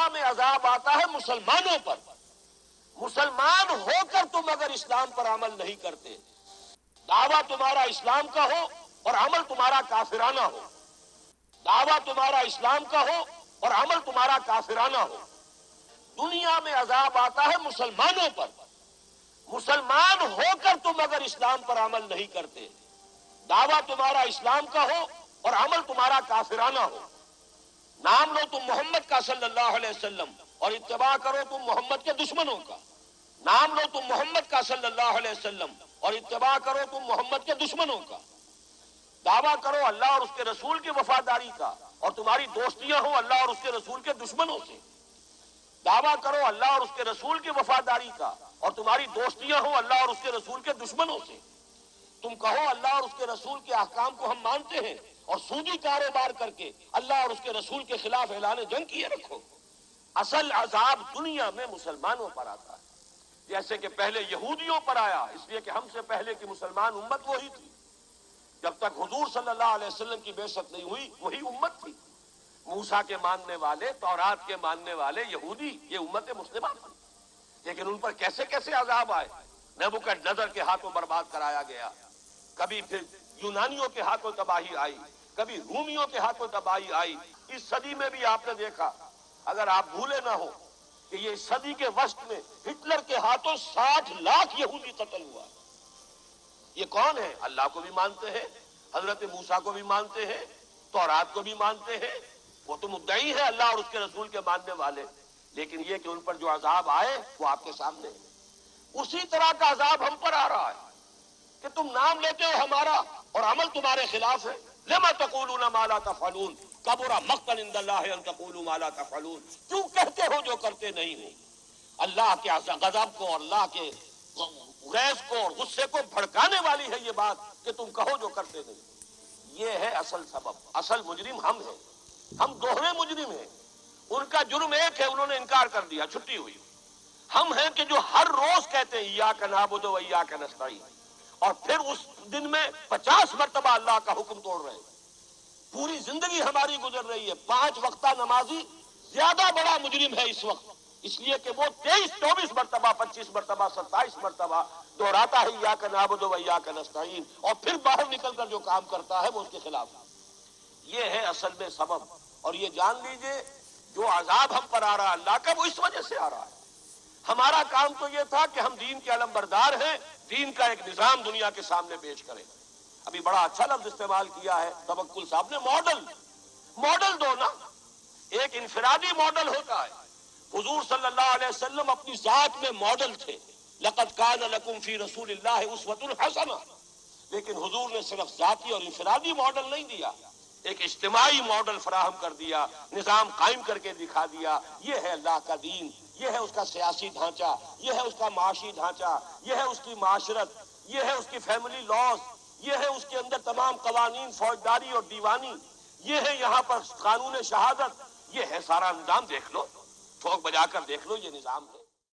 دنیا میں عذاب آتا ہے مسلمانوں پر، مسلمان ہو کر تم اگر اسلام پر عمل نہیں کرتے، دعویٰ تمہارا اسلام کا ہو اور عمل تمہارا کافرانہ ہو، دعویٰ تمہارا اسلام کا ہو اور عمل تمہارا کافرانہ ہو، دنیا میں عذاب آتا ہے مسلمانوں پر، مسلمان ہو کر تم اگر اسلام پر عمل نہیں کرتے، دعویٰ تمہارا اسلام کا ہو اور عمل تمہارا کافرانہ ہو، نام لو تم محمد کا صلی اللہ علیہ وسلم اور اتباع کرو تم محمد کے دشمنوں کا، نام لو تم محمد کا صلی اللہ علیہ وسلم اور اتباع کرو تم محمد کے دشمنوں کا، دعویٰ کرو اللہ اور اس کے رسول کی وفاداری کا اور تمہاری دوستیاں ہوں اللہ اور اس کے رسول کے دشمنوں سے، دعویٰ کرو اللہ اور اس کے رسول کی وفاداری کا اور تمہاری دوستیاں ہوں اللہ اور اس کے رسول کے دشمنوں سے، تم کہو اللہ اور اس کے رسول کے احکام کو ہم مانتے ہیں اور سودی کاروبار کر کے اللہ اور اس کے رسول کے خلاف اعلان جنگ کیے رکھو۔ اصل عذاب دنیا میں مسلمانوں پر آتا ہے، جیسے کہ پہلے یہودیوں پر آیا، اس لیے کہ ہم سے پہلے کی مسلمان امت وہی تھی، جب تک حضور صلی اللہ علیہ وسلم کی بعثت نہیں ہوئی وہی امت تھی، موسیٰ کے ماننے والے، تورات کے ماننے والے یہودی، یہ امت مسلمہ تھی، لیکن ان پر کیسے کیسے عذاب آئے، نبوکدنضر کے ہاتھوں برباد کرایا گیا، کبھی پھر یونانیوں کے ہاتھوں تباہی آئی، کبھی رومیوں کے ہاتھوں تباہی آئی، اس صدی میں بھی آپ نے دیکھا، اگر آپ بھولے نہ ہو کہ یہ صدی کے وسط میں ہٹلر کے ہاتھوں 60 لاکھ یہودی قتل ہوا۔ یہ کون ہے؟ اللہ کو بھی مانتے ہیں، حضرت موسیٰ کو بھی مانتے ہیں، تورات کو بھی مانتے ہیں، وہ تو مدعی ہے اللہ اور اس کے رسول کے ماننے والے، لیکن یہ کہ ان پر جو عذاب آئے وہ آپ کے سامنے ہے۔ اسی طرح کا عذاب ہم پر آ رہا ہے کہ تم نام لیتے ہو ہمارا اور عمل تمہارے خلاف ہے، لما تقولون ما لا تفعلون کبر مقتا عند اللہ ان تقولوا ما لا تفعلون، کیوں کہتے ہو جو کرتے نہیں ہو؟ اللہ کے غضب کو اور اللہ کے غیظ کو اور غصے کو بھڑکانے والی ہے یہ بات کہ تم کہو جو کرتے نہیں۔ یہ ہے اصل سبب، اصل مجرم ہم ہیں، ہم دوہرے مجرم ہیں، ان کا جرم ایک ہے انہوں نے انکار کر دیا، چھٹی ہوئی، ہم ہیں کہ جو ہر روز کہتے ہیں ایاک نعبد و ایاک نستعین، اور پھر اس دن میں 50 مرتبہ اللہ کا حکم توڑ رہے ہیں، پوری زندگی ہماری گزر رہی ہے، 5 وقتہ نمازی زیادہ بڑا مجرم ہے اس وقت، اس لیے کہ وہ 23-24 مرتبہ 25 مرتبہ 27 مرتبہ دہراتا ہے ایاک نعبد و ایاک نستعین، اور پھر باہر نکل کر جو کام کرتا ہے وہ اس کے خلاف ہے۔ یہ ہے اصل میں سبب، اور یہ جان لیجئے جو عذاب ہم پر آ رہا ہے اللہ کا وہ اس وجہ سے آ رہا ہے۔ ہمارا کام تو یہ تھا کہ ہم دین کے علمبردار ہیں، دین کا ایک نظام دنیا کے سامنے پیش کریں۔ ابھی بڑا اچھا لفظ استعمال کیا ہے توکل صاحب نے، ماڈل دو نا، ایک انفرادی ماڈل ہوتا ہے، حضور صلی اللہ علیہ وسلم اپنی ذات میں ماڈل تھے، لقد کان لکم فی رسول اللہ اسوۃ حسنہ، لیکن حضور نے صرف ذاتی اور انفرادی ماڈل نہیں دیا، ایک اجتماعی ماڈل فراہم کر دیا، نظام قائم کر کے دکھا دیا۔ یہ ہے اللہ کا دین، یہ ہے اس کا سیاسی ڈھانچہ، یہ ہے اس کا معاشی ڈھانچہ، یہ ہے اس کی معاشرت، یہ ہے اس کی فیملی لاز، یہ ہے اس کے اندر تمام قوانین فوجداری اور دیوانی، یہ ہے یہاں پر قانون شہادت، یہ ہے سارا نظام، دیکھ لو، ٹھوک بجا کر دیکھ لو، یہ نظام ہے۔